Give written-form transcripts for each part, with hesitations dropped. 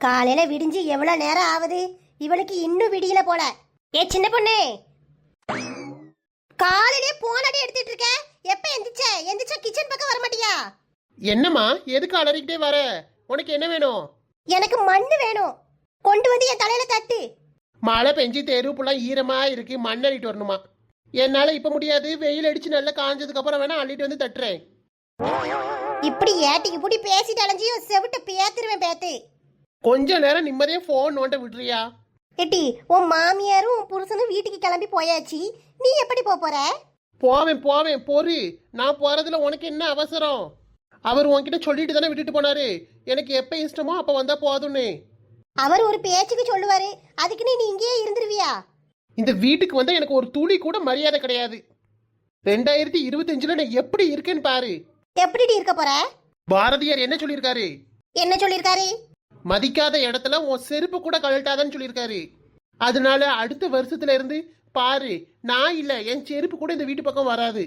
காலையில விடிஞ்சு எவ்வளவு நேரம் ஆகுது, இவளுக்கு இன்னும் விடியல போல. ஏ சின்ன பொண்ணு, காலையிலே போனடி எடுத்துட்டு இருக்க, எப்ப எந்திரிச்சா கிச்சன் பக்கம் வர மாட்டியா? என்னம்மா எதுக்கு அலறிக்கிட்டே வர? உனக்கு என்ன வேணும்? எனக்கு மண்ணு வேணும், கொண்டு வந்து என் தலையில தட்டு. மழை பெஞ்சு தெருப்புலாம் ஈரமா இருக்கு, மண் அள்ளிட்டு வரணுமா? என்னால இப்ப முடியாது, வெயில் அடிச்சு நல்லா காஞ்சதுக்கு அப்புறம் வேணா அள்ளிட்டு வந்து தட்டுறேன். இப்படி ஏட்டிக்கு புடி பேசிட்டு அலைஞ்சியும் செவிட்டு பேத்துருவேன் பேத்து. கொஞ்ச நேரம் நிம்மதியா போன் நோண்ட விட்டுறியா? எட்டி, உன் மாமியாரும் உன் புருஷனும் வீட்டுக்கு கிளம்பி போயாச்சு, நீ எப்படி போற? போவேன் பொறு. நான் போறதுல உனக்கு என்ன அவசரம்? அவர் உன்கிட்ட சொல்லிட்டு தானே விட்டுட்டு போனாரு, எனக்கு எப்ப இஷ்டமோ அப்ப வந்தா போதும்னு. அவர் ஒரு பேச்சுக்கு சொல்லுவாரு, அதுக்குன்னு நீ இங்கேயே இருந்துருவியா? இந்த வீட்டுக்கு வந்தா எனக்கு ஒரு துளி கூட மரியாதை கிடையாது. 2025ல நான் எப்படி இருக்கேன்னு பாரு. எப்படி இருக்க போற? பாரதியார் என்ன சொல்லியிருக்காரு? என்ன சொல்லியிருக்காரு? மதிக்காத இடத்துல உன் செருப்பு கூட கழட்டாதான்னு சொல்லியிருக்காரு. அதனால அடுத்த வருஷத்துல இருந்து பாரு, நான் இல்ல என் செருப்பு கூட இந்த வீட்டு பக்கம் வராது.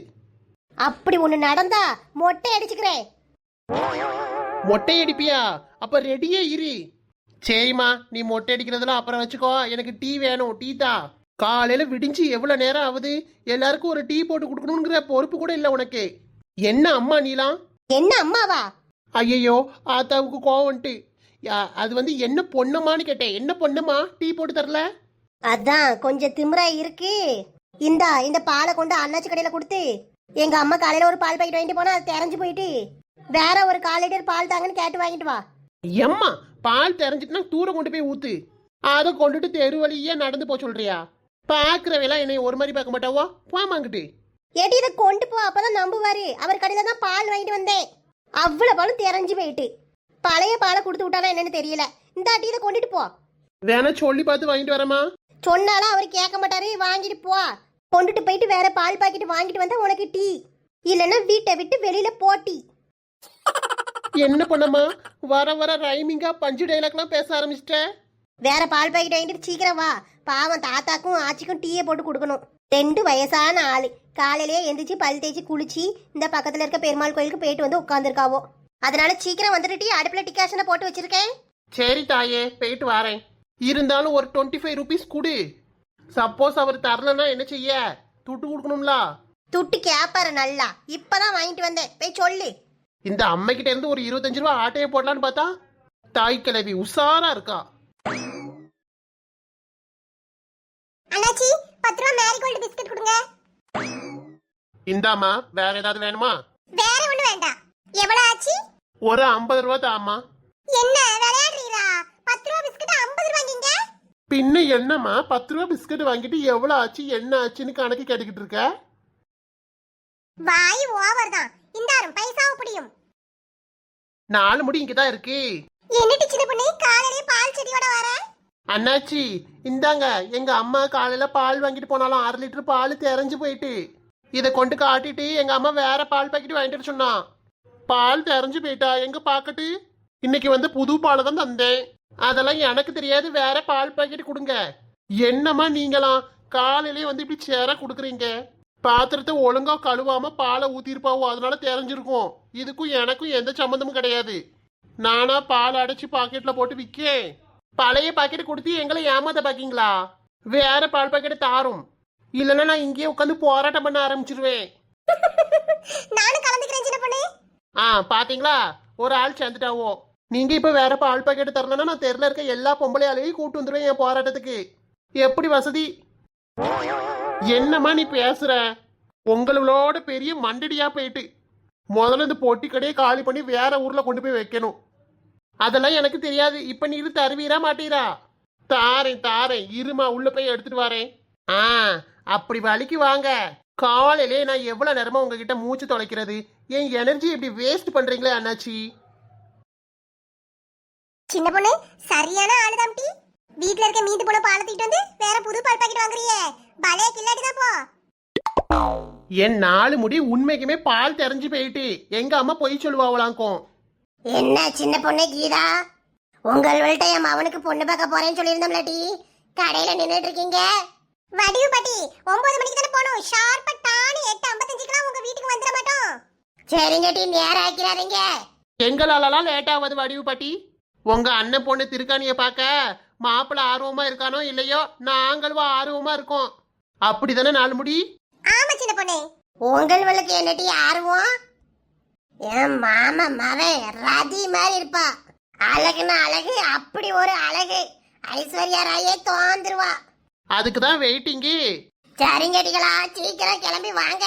அப்படி ஒண்ணு நடந்தா மொட்டை அடிச்சுக்கிறேன். மொட்டை அடிப்பியா? அப்ப ரெடியே இரு. சரிம்மா, நீ மொட்டை அடிக்கிறதுல அப்புறம் வச்சுக்கோ. எனக்கு டீ வேணும், டீ தா. காலையில விடிஞ்சு எவ்வளவு நேரம் ஆகுது, எல்லாருக்கும் ஒரு டீ போட்டு கொடுக்கணுங்கிற பொறுப்பு கூட இல்ல உனக்கு. என்ன அம்மா நீலாம்? என்ன அம்மாவா? ஐயோ, ஆத்தாவுக்கு கோவம் வந்துட்டு. அது என்ன பொண்ணுமான்னு கேட்டேன். என்ன பொண்ணுமா டீ போட்டு தரல? அதான் கொஞ்சம் திமிரா இருக்கு. இந்த பாலை கொண்டு அண்ணாச்சி கடையில கொடுத்து, எங்க அம்மா காலையில ஒரு பால் பாக்கெட் வாங்கிட்டு போனா அது தெரிஞ்சு போயிட்டு, வேற ஒரு 1/4 லிட்டர் பால் தாங்கன்னு கேட்டு வாங்கிட்டு வா. எம்மா, பால் தெரிஞ்சிட்டுனா தூரம் கொண்டு போய் ஊத்து. அதை கொண்டுட்டு தெரு வழியே நடந்து போ சொல்றியா? பாக்குறவையெல்லாம் என்னை ஒரு மாதிரி பார்க்க மாட்டாவோ? போமாங்கிட்டு ஏடி, இதை கொண்டு போ, அப்பதான் நம்புவாரு. அவர் கடையில தான் பால் வாங்கிட்டு வந்தேன், அவ்வளவு பாலும் தெரிஞ்சு போயிட்டு. பழைய பாலை கொடுத்து விட்டானா என்னன்னு தெரியல. இந்த அட்டி இதை கொண்டுட்டு போ. வேணா சொல்லி பார்த்து வாங்கிட்டு வரமா? சொன்னாலும் அவர் கேட்க மாட்டாரு, வாங்கிட்டு போ. கொண்டுட்டு போயிட்டு வேற பால் பாக்கெட் வாங்கிட்டு வந்தா உனக்கு டீ, இல்லைன்னா வீட்டை விட்டு வெளியில போட்டி. என்ன பண்ணமா, வர வர ரைமிங்கா பஞ்சு டைலாக்லாம் பேச ஆரம்பிச்சிட்ட. வேற பால் பாக்கெட் வாங்கிட்டு சீக்கிரம் வா. பாவம் தாத்தாக்கும் ஆச்சிக்கும் டீயை போட்டு கொடுக்கணும். 2 வயசான ஆளு காலையிலேயே எந்திரிச்சு பல் தேய்ச்சி குளிச்சு இந்த பக்கத்துல இருக்க பெருமாள் கோயிலுக்கு போயிட்டு வந்து உட்காந்துருக்காவோ. அதனால சீக்கிரம் வந்துட்டு டீ அடுப்புல டிகாஷனை போட்டு வச்சிருக்கேன். சரி தாயே, போயிட்டு வரேன். இருந்தாலும் ஒரு 25 ரூபீஸ் கொடு. சப்போஸ் அவர் தரலன்னா என்ன செய்ய? துட்டு கொடுக்கணும்ல. துட்டு கேப்பாரு நல்லா, இப்பதான் வாங்கிட்டு வந்தேன், போய் சொல்லு. இந்த அம்மைக்கிட்ட இருந்து ஒரு 25 ரூபா ஆட்டையை போடலான்னு பார்த்தா தாய் கிழவி உஷாரா இருக்கா. அண்ணாச்சி, 10 ரூபா மேரிகோல்டு பிஸ்கட் கொடுங்க. இந்தாமா, வேற ஏதாவது வேணுமா? வேற ஒண்ணு வேண்டாம். எவ்வளவு ஆச்சு? ஒரு 50 ரூபா தாமா. என்ன விளையாடுறீரா? 10 ரூபா பிஸ்கட் 50 ரூபாய்ங்க. பின்ன என்னம்மா, 10 ரூபா பிஸ்கட் வாங்கிட்டு எவ்வளவு ஆச்சு என்ன ஆச்சுன்னு கணக்கு கேட்டுக்கிட்டு இருக்க? வாய் ஓவர் தான். இந்தாரும் பைசாவை புடியும். 4 முடி இங்கதான் இருக்கு. என்னடி சின்ன பொண்ணு, காலையிலே பால் செடியோட வர? அண்ணாச்சி இந்தாங்க, எங்க அம்மா காலையில பால் வாங்கிட்டு போனாலும் 1/2 லிட்டர் பால் தெரிஞ்சு போயிட்டு, இதை கொண்டு காட்டிட்டு எங்க அம்மா வேற பால் பாக்கெட் வாங்கிட்டு சொன்னா. பால் தெரிஞ்சு போயிட்டா, எங்க பாக்கட்டு. இன்னைக்கு வந்து புது பாலை தான் தந்தேன். அதெல்லாம் எனக்கு தெரியாது, வேற பால் பாக்கெட் கொடுங்க. என்னம்மா நீங்களாம் காலையிலேயே வந்து இப்படி சேர கொடுக்குறீங்க? பாத்திரத்தை ஒழுங்கா கழுவாம பாலை ஊத்திருப்பாவோ, அதனால தெரிஞ்சிருக்கும். இதுக்கும் எனக்கும் எந்த சம்மந்தமும் கிடையாது. நானா பால் அடைச்சு பாக்கெட்ல போட்டு விற்கேன். பழைய பாக்கெட் கொடுத்து எங்களை ஏமாத்த பாக்கீங்களா? வேற பால் பாக்கெட் தாரும், இல்லைன்னா நான் இங்கேயே உட்காந்து போராட்டம் பண்ண ஆரம்பிச்சிருவேன். நானும் கலந்துக்கிறேன் சின்ன பொண்ணு. பாத்தீங்களா, ஒரு ஆள் சேர்ந்துட்டாவோ. நீங்க இப்ப வேற பால் பாக்கெட் தரலன்னா நான் தெருல இருக்க எல்லா பொம்பளையாலையும் கூட்டு வந்துருவேன் என் போராட்டத்துக்கு. எப்படி வசதி? என்னம்மா நீ பேசுற? உங்களோட பெரிய மண்டடியா போயிட்டு முதல்ல இந்த பொட்டி கடையை காலி பண்ணி வேற ஊர்ல கொண்டு போய் வைக்கணும். அதெல்லாம் எனக்கு தெரியாது. இப்ப நீ இது தருவீரா மாட்டீரா? தாரேன் இருமா, உள்ள போய் எடுத்துட்டு வரேன். அப்படி வலிக்கு வாங்க. காலையிலே நான் எவ்வளவு நேரமா உங்ககிட்ட மூச்சு தொலைக்கிறது, என் எனர்ஜி இப்படி வேஸ்ட் பண்றீங்களே அண்ணாச்சி. சின்ன பொண்ணு சரியான ஆளுதான் டி. வீட்ல இருக்க மீந்து போன பாலை தூக்கிட்டு வந்து வேற புது பால் பாக்கெட் வாங்குறியே, பலே கில்லாடி தான் போ. என் 4 முடி உண்மைக்குமே பால் தெரிஞ்சு போயிட்டு எங்க அம்மா பொய் சொல்லுவாங்களாக்கும். என்ன சின்ன பொண்ணு கீதா, உங்கள்கிட்ட என் மவனுக்கு பொண்ணு பார்க்க போறேன்னு சொல்லியிருந்தோம்ல டி, கடையில நின்றுட்டு இருக்கீங்க. வடிவு பாட்டி 9 மணிக்கு தானே போகணும். ஷார்ப்பா டானு 8:55க்குலாம் உங்க வீட்டுக்கு வந்துட மாட்டோம். சரிங்க டி, நேரம் ஆக்கிறாதீங்க. எங்களாலலாம் லேட் ஆகாது வடிவு பாட்டி. உங்க அண்ணன் பொண்ணு திருக்காணிய பார்க்க மாப்பிள்ள ஆர்வமா இருக்கானோ இல்லையோ நாங்களும் ஆர்வமா இருக்கோம். அப்படிதானே நாலு முடி? ஆமா சின்ன பொண்ணு. உங்களுக்கு என்னடி ஆர்வம்? என் மாமா மவன் ரதி மாதிரி இருப்பா. அழகுன்னா அழகு, அப்படி ஒரு அழகு. ஐஸ்வர்யா ராயே தோந்துருவா. அதுக்கு தான் வெயிட்டிங்கு. சரிங்கடிகளா, சீக்கிரம் கிளம்பி வாங்க,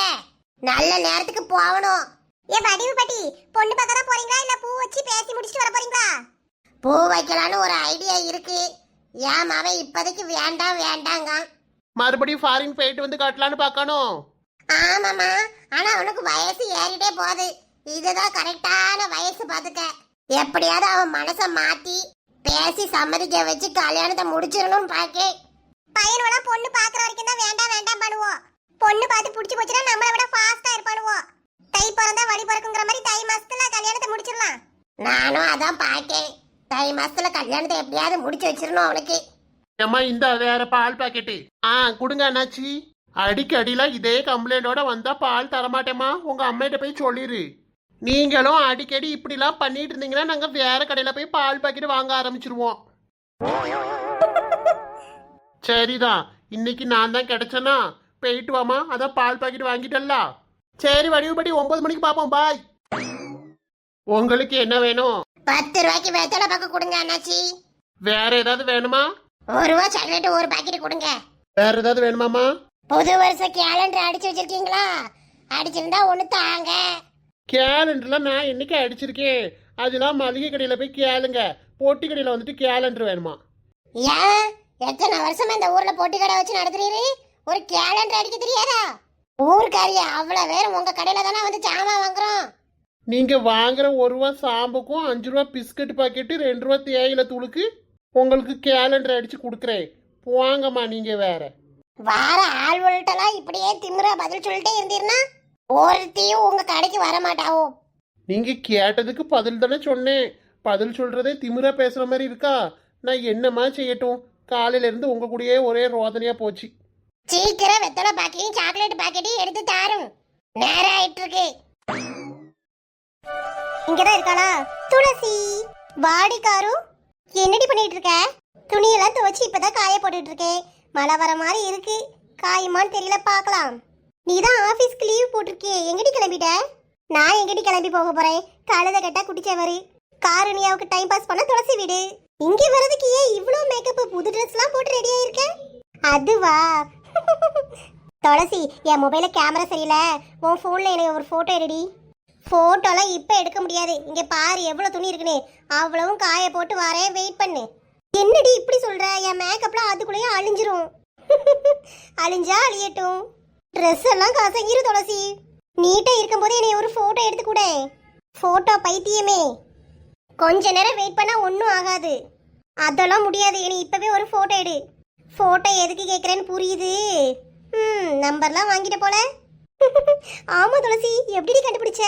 நல்ல நேரத்துக்கு போகணும். ஏ வடிவு பாட்டி, பொண்ணு பார்க்க தான் போறீங்களா இல்ல பூ வச்சு பேசி முடிச்சிட்டு வர போறீங்களா? பூ வைக்கலான்னு ஒரு ஐடியா இருக்கு. ஏன் அவன் இப்போதைக்கு வேண்டாம் வேண்டாங்க. மறுபடியும் ஃபாரின் போயிட்டு வந்து கட்டலான்னு பார்க்கணும். ஆமாமா, ஆனா அவனுக்கு வயசு ஏறிட்டே போகுது. இதுதான் கரெக்டான வயசு பாத்துக்க. எப்படியாவது அவன் மனசை மாத்தி பேசி சம்மதிக்க வச்சு கல்யாணத்தை முடிச்சிடணும்னு பாக்கே. பையனோட பொண்ணு பாக்குற வரைக்கும் தான் வேண்டாம் வேண்டாம் பண்ணுவோம். பொண்ணு பார்த்து பிடிச்சி போச்சுன்னா நம்மளை விட ஃபாஸ்டா இருப்பானுவோம். தை பிறந்தா வழி பிறக்குங்கிற மாதிரி தை மாசத்துல கல்யாணத்தை முடிச்சிடலாம். நானும் அதான் பாக்கேன். தை மாசத்துல கல்யாணத்தை எப்படியாவது முடிச்சு வச்சிடணும் அவனுக்கு. ஏம்மா இந்த வேற பால் பாக்கெட்டு கொடுங்க அண்ணாச்சி. அடிக்கடியில இதே கம்ப்ளைண்டோட வந்தா பால் தரமாட்டேம்மா, உங்க அம்மையிட்ட போய் சொல்லிடு. நீங்களும் அடிக்கடி இப்படிலாம் பண்ணிட்டு இருந்தீங்கன்னா நாங்க வேற கடையில போய் பால் பாக்கெட் வாங்க ஆரம்பிச்சிருவோம். சரிதான், இன்னைக்கு நான் தான் கிடைச்சேனா. போயிட்டு வாமா, அதான் பால் பாக்கெட் வாங்கிட்டல்ல. சரி வடிவுபடி 9 மணிக்கு பாப்போம். பாய். உங்களுக்கு என்ன வேணும்? 10 ரூபாய்க்கு வெத்தலை பாக்கு கொடுங்க அண்ணாச்சி. வேற ஏதாவது வேணுமா? 1 ரூபா சாக்லேட் ஒரு பாக்கெட் கொடுங்க. வேற ஏதாவது வேணுமாமா? புது வருஷ கேலண்டர் அடிச்சு வச்சிருக்கீங்களா? அடிச்சிருந்தா ஒண்ணு தாங்க. கேலண்டர்லாம் நான் இன்னைக்கு அடிச்சிருக்கேன். அதெல்லாம் மளிகை கடையில போய் கேளுங்க. போட்டி கடையில வந்துட்டு கேலண்டர் வேணுமா? ஏன் எத்தனை வருஷமா இந்த ஊர்ல போட்டி கடை வச்சு நடத்துறீரு, ஒரு கேலண்டர் அடிக்க தெரியாதா? ஊர்க்காரிய அவ்வளவு பேரும் உங்க கடையில தானே வந்து சாமான் வாங்குறோம். நீங்க வாங்குற 1 ரூபா சாம்புக்கும் 5 ரூபா பிஸ்கட் பாக்கெட்டு 2 ரூபா தேயிலை தூளுக்கு உங்களுக்கு கேலண்டர் அடிச்சு கொடுக்குறேன். போங்கம்மா நீங்க வேற. வார ஆள்வள்கிட்டலாம் இப்படியே திமிரா பதில் சொல்லிட்டே இருந்தீர்னா ஒருத்தையும் உங்க கடைக்கு வர மாட்டாவோ. நீங்க கேட்டதுக்கு பதில் தானே சொன்னேன். பதில் சொல்றதே திமிரா பேசுற மாதிரி இருக்கா? நான் என்னமா செய்யட்டும்? காலையில இருந்து உங்க கூடயே ஒரே ரோதனையா போச்சு. சீக்கிரம் வெத்தலை பாக்கையும் சாக்லேட் பாக்கெட்டையும் எடுத்து தாரும், நேரம் ஆயிட்டு இருக்கு. இங்கதான் இருக்காளா துளசி? வாடிக்காரு, என்னடி பண்ணிட்டு இருக்க? துணியெல்லாம் துவச்சு இப்பதான் காய போட்டுட்டு இருக்கேன். மழை வர மாதிரி இருக்கு, காயுமான்னு தெரியல, பார்க்கலாம். நீ தான் ஆபீஸ்க்கு லீவ் போட்டிருக்கே, எங்கடி கிளம்பிட்ட? நான் எங்கடி கிளம்பி போக போறேன்? கழுத கட்டா குடிச்சவரு காரணியாவுக்கு டைம் பாஸ் பண்ண துளசி வீடு. இங்க வர்றதுக்கு ஏன் இவ்வளோ மேக்கப்? புது ட்ரெஸ் எல்லாம் போட்டு ரெடியா இருக்க? அதுவா துளசி, என் மொபைல கேமரா சரியில்லை, உன் போன்ல எனக்கு ஒரு போட்டோ எடுடி. போட்டோலாம் இப்ப எடுக்க முடியாது, இங்க பாரு எவ்வளவு துணி இருக்குன்னு. அவ்வளவும் காய போட்டு வரேன், வெயிட் பண்ணு. என்னடி இப்படி சொல்ற? என் மேக்கப்லாம் அதுக்குள்ளேயே அழிஞ்சிரும். அழிஞ்சா அழியட்டும், ட்ரெஸ் எல்லாம் கசங்கிரு துளசி. நீட்டா இருக்கும் போது என்னை ஒரு போட்டோ எடுத்து கூட. போட்டோ பைத்தியமே, கொஞ்ச நேரம் வெயிட் பண்ணா ஒன்றும் ஆகாது. அதெல்லாம் முடியாது, என்னை இப்பவே ஒரு போட்டோ எடு. போட்டோ எதுக்கு கேட்குறேன்னு புரியுது. நம்பர்லாம் வாங்கிட்டு போல. ஆமா துளசி, எப்படி கண்டுபிடிச்ச?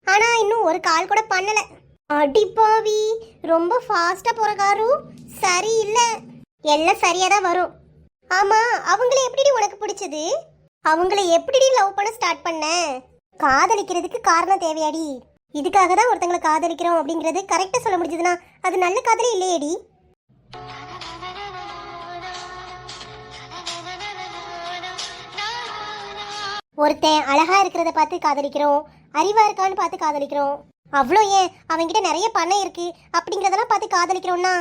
ஆனா இன்னும் ஒரு கால் கூட பண்ணல. அடிப்பாவி, ரொம்ப ஃபாஸ்டா போற காரு. சரி இல்ல, எல்லாம் சரியா தான் வரும். ஆமா, அவங்கள எப்படி உனக்கு பிடிச்சது? அவங்கள எப்படி லவ் பண்ண ஸ்டார்ட் பண்ண? காதலிக்கிறதுக்கு காரணம் தேவையாடி. இதுக்காக தான் ஒருத்தங்களை காதலிக்கிறோம் அப்படிங்கிறது கரெக்டா சொல்ல முடிஞ்சதுன்னா அது நல்ல காதலே இல்லையேடி. ஒருத்தன் அழகா இருக்கிறத பார்த்து காதலிக்கிறோம், அறிவா இருக்கான்னு பார்த்து காதலிக்கிறோம். அவ்வளோ ஏன், அவங்கிட்ட நிறைய பணம் இருக்கு அப்படிங்கிறதெல்லாம் பார்த்து காதலிக்கிறோம்னா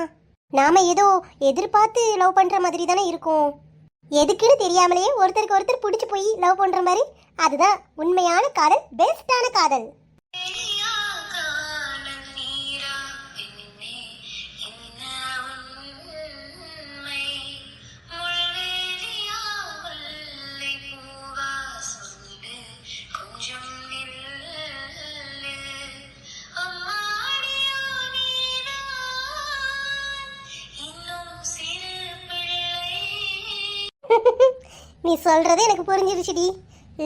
நாம ஏதோ எதிர்பார்த்து லவ் பண்ற மாதிரி தானே இருக்கும். எதுக்குன்னு தெரியாமலேயே ஒருத்தருக்கு ஒருத்தர் பிடிச்சி போய் லவ் பண்ற மாதிரி, அதுதான் உண்மையான காதல், பெஸ்டான காதல். நீ சொல்றது எனக்கு புரிஞ்சிருச்சுடி.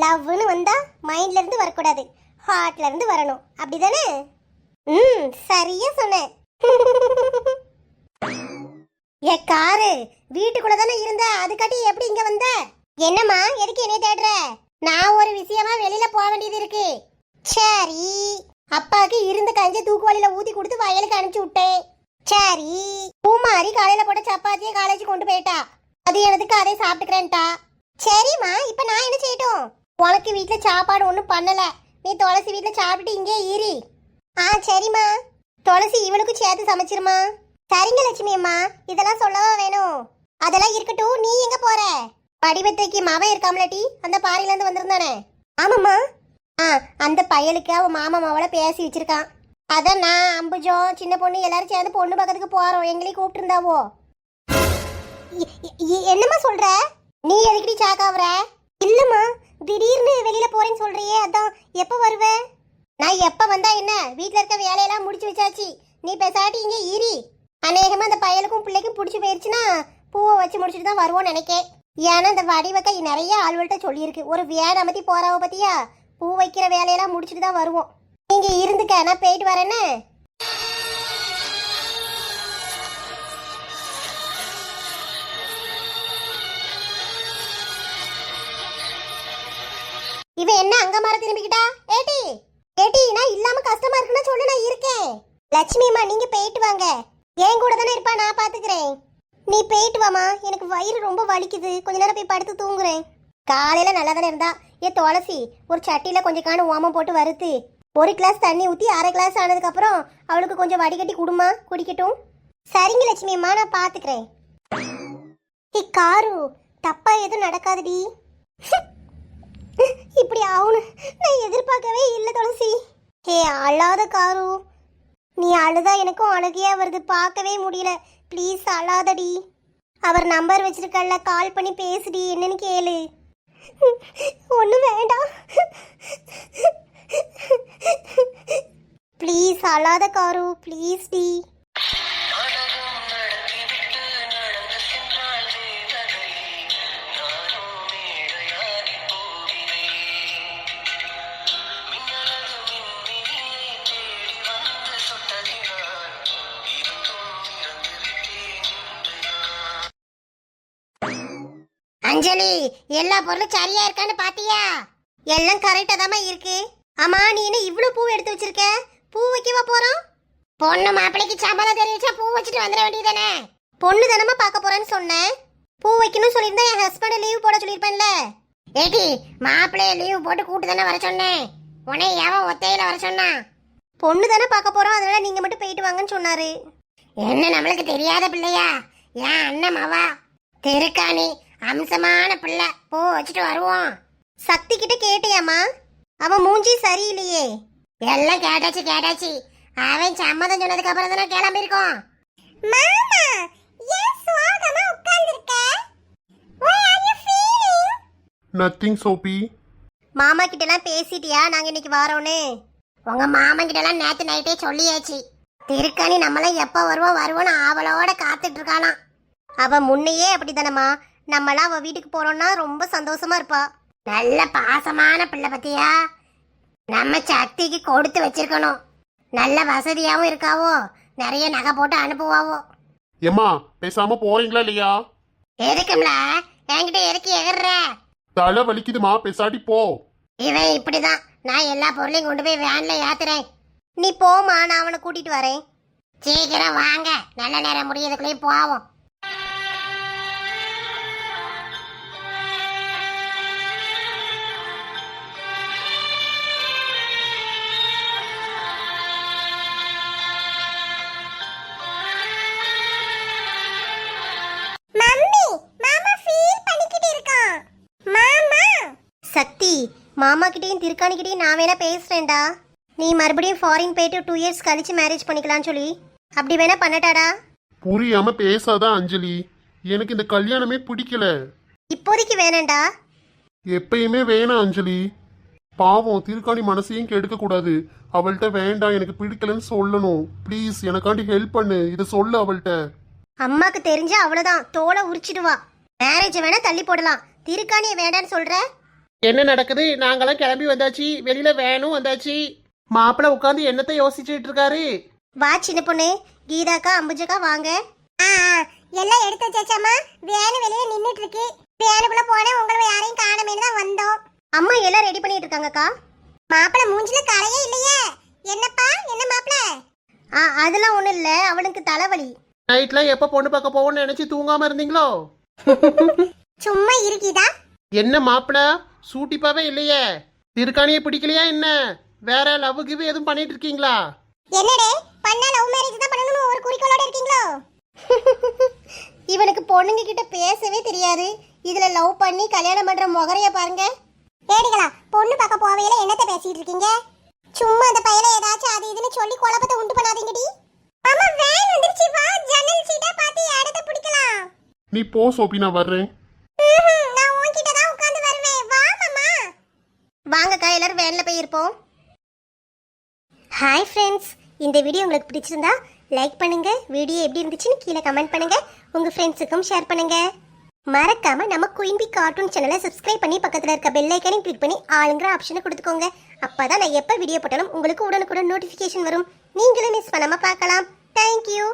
லவ்னு வந்தா மைண்ட்ல இருந்து வரக்கூடாது, ஹார்ட்ல இருந்து வரணும், அப்படிதானே? சரியா சொன்ன. ஏ காரு, வீட்டுக்குள்ள தானே இருந்த, அதுக்காட்டி எப்படி இங்க வந்த? என்னம்மா, எதுக்கு என்னைய தேடுற? நான் ஒரு விஷயமா வெளியில போக வேண்டியது இருக்கு. சரி, அப்பாவுக்கு இருந்த கஞ்ச தூக்கு வழியில ஊத்தி கொடுத்து வயலுக்கு அனுப்பிச்சு விட்டேன். சரி, பூமாரி காலையில போட்ட சப்பாத்தியை காலேஜ் கொண்டு போயிட்டா. அது எனக்கு அதை சாப்பிட்டுக்கிறேன்ட்டா. சரிம்மா, இப்ப நான் என்ன செய்யட்டும்? உனக்கு வீட்டுல சாப்பாடு ஒண்ணும் பண்ணல. நீ துளசி வீட்டுல சாப்பிட்டுட்டு இங்கே ஈரி. சரிம்மா. துளசி இவளுக்கு சேர்த்து சமைச்சிருமா. சரிங்க லட்சுமி அம்மா, இதெல்லாம் சொல்லவா வேணும்? அதெல்லாம் இருக்கட்டும், நீ எங்க போற? வடிவத்தைக்கு மாவன் இருக்காமலட்டி, அந்த பாறையில இருந்து வந்திருந்தானே. ஆமாம்மா. அந்த பயலுக்கு அவன் மாமா மாவளை பேசி வச்சிருக்கான். அதான் நான் அம்புஜம் சின்ன பொண்ணு எல்லாரும் சேர்ந்து பொண்ணு பக்கத்துக்கு போறோம். எங்களையும் கூப்பிட்டு இருந்தாவோ. என்னம்மா சொல்ற? நீ எதுக்கடி சாக்காவற? இல்லம்மா, திடீர்னு வெளியில போறேன்னு சொல்றியே, அதான் எப்ப வருவ? நான் எப்ப வந்தா என்ன, வீட்டுல இருக்க வேலையெல்லாம் முடிச்சு வச்சாச்சு. நீ பேசாட்டி இங்க ஈரி. அநேகமா அந்த பயலுக்கும் பிள்ளைக்கும் பிடிச்சி போயிருச்சுன்னா பூவை வச்சு முடிச்சுட்டு தான் வருவோம்னு நினைக்கேன். ஏன்னா இந்த வடிவக்கை நிறைய ஆள்கள்ட்ட சொல்லியிருக்கு. ஒரு வேன் அமர்த்தி போறாவ பத்தியா, பூ வைக்கிற வேலையெல்லாம் முடிச்சுட்டு தான் வருவோம். நீங்க இருந்துக்க, நான் போயிட்டு வரேன்னு. இவ என்ன அங்க மாற திரும்பிக்கிட்டா? ஏட்டி ஏட்டி, நான் இல்லாம கஷ்டமா இருக்குன்னு சொல்லு, நான் இருக்கேன். லட்சுமி அம்மா, நீங்க போயிட்டு வாங்க. என் கூட தானே இருப்பா, நான் பாத்துக்கிறேன். நீ போயிட்டு வாமா, எனக்கு வயிறு ரொம்ப வலிக்குது. கொஞ்ச நேரம் போய் படுத்து தூங்குறேன். காலையில நல்லா தானே இருந்தா. துளசி, ஒரு சட்டியில கொஞ்சம் காண ஓமம் போட்டு வறுத்து 1 கிளாஸ் தண்ணி ஊற்றி 1/2 கிளாஸ் ஆனதுக்கு அப்புறம் அவளுக்கு கொஞ்சம் வடிகட்டி குடுமா, குடிக்கட்டும். சரிங்க லட்சுமி அம்மா, நான் பாத்துக்கிறேன். காரு, தப்பா எதுவும் நடக்காதுடி. இப்படி ஆகுன்னு நான் எதிர்பார்க்கவே இல்லை துளசி. அழாத காரு, நீ அழுதா எனக்கும் அழுகையா வருது, பார்க்கவே முடியல. ப்ளீஸ் அழாதடி. அவர் நம்பர் வச்சிருக்கல, கால் பண்ணி பேசுடி, என்னன்னு கேளு. ஒன்றும் வேண்டாம், ப்ளீஸ் அழாத காரு, ப்ளீஸ் டி. அஞ்சலி, எல்லா பொருளும் சரியா இருக்கான்னு பாத்தியா? எல்லாம் கரெக்டா தாமா இருக்கு. ஆமா, நீ என்ன இவ்வளவு பூ எடுத்து வச்சிருக்க? பூ வைக்கவா போறோம்? பொண்ணு மாப்பிளைக்கு சம்மதம் தெரிவிச்சா பூ வச்சுட்டு வந்துட வேண்டியதானே. பொண்ணு தானமா பார்க்க போறேன்னு சொன்னேன். பூ வைக்கணும்னு சொல்லியிருந்தா என் ஹஸ்பண்ட் லீவ் போட சொல்லியிருப்பேன்ல. ஏடி, மாப்பிளைய லீவ் போட்டு கூட்டு தானே வர சொன்னேன். உன்னை எவன் ஒத்தையில வர சொன்னா? பொண்ணு தானே பார்க்க போறோம், அதனால நீங்க மட்டும் போயிட்டு வாங்கன்னு சொன்னாரு. என்ன நம்மளுக்கு தெரியாத பிள்ளையா? என் அண்ணன் மாவா திருக்காணி அம்சமான பிள்ளை, பூ வச்சுட்டு வருவோம். சக்தி கிட்ட கேட்டியாமா? அவன் மூஞ்சி சரியில்லையே. எல்லாம் கேட்டாச்சு. அவன் சம்மதம் சொன்னதுக்கு அப்புறம் தானே கிளம்பி இருக்கோம். மாமா, ஏன் சோகமா உட்கார்ந்திருக்க? Why are you feeling? Nothing Sophie. மாமா கிட்ட எல்லாம் பேசிட்டியா நாங்க இன்னைக்கு வரோன்னு? உங்க மாமா கிட்ட எல்லாம் நேத்து நைட்டே சொல்லியாச்சு. திருக்காணி நம்மளாம் எப்ப வருவோம்னு ஆவலோட காத்துட்டு இருக்காளாம். அவ முன்னையே அப்படித்தானம்மா, நம்மளாம் அவ வீட்டுக்கு போறோம்னா ரொம்ப சந்தோஷமா இருப்பா. நல்ல பாசமான பிள்ளை பத்தியா? நம்ம சக்திக்கு கொடுத்து வச்சிருக்கணும். நல்ல வசதியாவும் இருக்காவோ, நிறைய நகை போட்டு அனுப்புவாவோ. ஏமா, பேசாம போறீங்களா இல்லையா? எதுக்கும்ல என்கிட்ட எதுக்கு எகர்ற? தலை வலிக்குதுமா, பேசாட்டி போ. இவன் இப்படிதான். நான் எல்லா பொருளையும் கொண்டு போய் வேன்ல ஏத்துறேன். நீ போமா, நான் அவனை கூட்டிட்டு வரேன். சீக்கிரம் வாங்க, நல்ல நேரம் முடியறதுக்குள்ளேயும் போவோம். சக்தி, மாமா கிட்டயும் திருக்காணிக்கிட்டையும் நான் வேணா பேசுறேன்டா. நீ மறுபடியும் ஃபாரின் போயிட்டு 2 இயர்ஸ் கழிச்சு மேரேஜ் பண்ணிக்கலாம்னு சொல்லி அப்படி வேணா பண்ணட்டாடா. புரியாம பேசாத அஞ்சலி, எனக்கு இந்த கல்யாணமே பிடிக்கல. இப்போதைக்கு வேணாண்டா. எப்பயுமே வேணாம் அஞ்சலி. பாவம், திருக்காணி மனசையும் கெடுக்க கூடாது. அவள்கிட்ட வேண்டாம், எனக்கு பிடிக்கலன்னு சொல்லணும். ப்ளீஸ் எனக்காண்டி ஹெல்ப் பண்ணு, இதை சொல்லு அவள்கிட்ட. அம்மாக்கு தெரிஞ்சா அவ்வளவுதான், தோலை உரிச்சிடுவா. மேரேஜ் வேணா தள்ளி போடலாம், திருக்காணியை வேண்டான்னு சொல்ற? என்ன நடக்குது? நாங்களாம் கிளம்பி வந்தாச்சு, வெளியில வேனும் வந்தாச்சு. மாப்பிள்ள உட்காந்து என்னத்தை யோசிச்சுட்டு இருக்காரு? வா சின்ன பொண்ணு, கீதாக்கா அம்புஜக்கா வாங்க. எல்லாம் எடுத்து வச்சாச்சாமா? வேனு வெளியே நின்னுட்டு இருக்கு. வேனுக்குள்ள போனே உங்களை யாரையும் காணமேனு தான் வந்தோம். அம்மா எல்லாம் ரெடி பண்ணிட்டு இருக்காங்கக்கா. மாப்பிள்ள மூஞ்சில கரையே இல்லையே. என்னப்பா, என்ன மாப்பிள்ள? அதெல்லாம் ஒண்ணும் இல்ல, அவனுக்கு தலைவலி. நைட்ல எப்ப பொண்ணு பார்க்க போவோம்னு நினைச்சு தூங்காம இருந்தீங்களோ? சும்மா இருக்கீதா? என்ன மாப்பிள சூட்டிப்பாவே இல்லையே, திருக்காணியை பிடிக்கலையா என்ன? வேற லவ் கிவ் எதுவும் பண்ணிட்டு இருக்கீங்களா? என்னடே பண்ணா லவ் மேரேஜ் தான் பண்ணணும்னு ஒரு குறிக்கோளோட இருக்கீங்களோ? இவனுக்கு பொண்ணுங்க கிட்ட பேசவே தெரியாது, இதுல லவ் பண்ணி கல்யாணம் பண்ற முகரைய பாருங்க. ஏடிகளா, பொண்ணு பார்க்க போவையில என்னத்த பேசிட்டு இருக்கீங்க? சும்மா அந்த பையல ஏதாச்சும் அது இதுன்னு சொல்லி குழப்பத்தை உண்டு பண்ணாதீங்கடி. மாமா வேன் வந்துருச்சு, வா ஜன்னல் சீட்டா பார்த்து இடத்தை பிடிக்கலாம். நீ போ சோபி, நான் வர்றேன். நான் உன்கிட்ட தான் உட்கார்ந்து வருவேன், வா மாமா. வாங்கக்கா, எல்லாரும் வேன்ல போய் இருப்போம். ஹாய் ஃப்ரெண்ட்ஸ், இந்த வீடியோ உங்களுக்கு பிடிச்சிருந்தா லைக் பண்ணுங்க, வீடியோ எப்படி இருந்துச்சுன்னு கீழே கமெண்ட் பண்ணுங்க, உங்க ஃப்ரெண்ட்ஸுக்கும் ஷேர் பண்ணுங்க. மறக்காம நம்ம குயின்பி கார்ட்டூன் சேனலை சப்ஸ்கிரைப் பண்ணி பக்கத்துல இருக்க பெல் ஐக்கானையும் கிளிக் பண்ணி ஆளுங்கிற ஆப்ஷனை கொடுத்துக்கோங்க. அப்பதான் நான் எப்ப வீடியோ போட்டாலும் உங்களுக்கு உடனுக்குடன் நோட்டிபிகேஷன் வரும், நீங்களும் மிஸ் பண்ணாம பார்க்கலாம். தேங்க்யூ.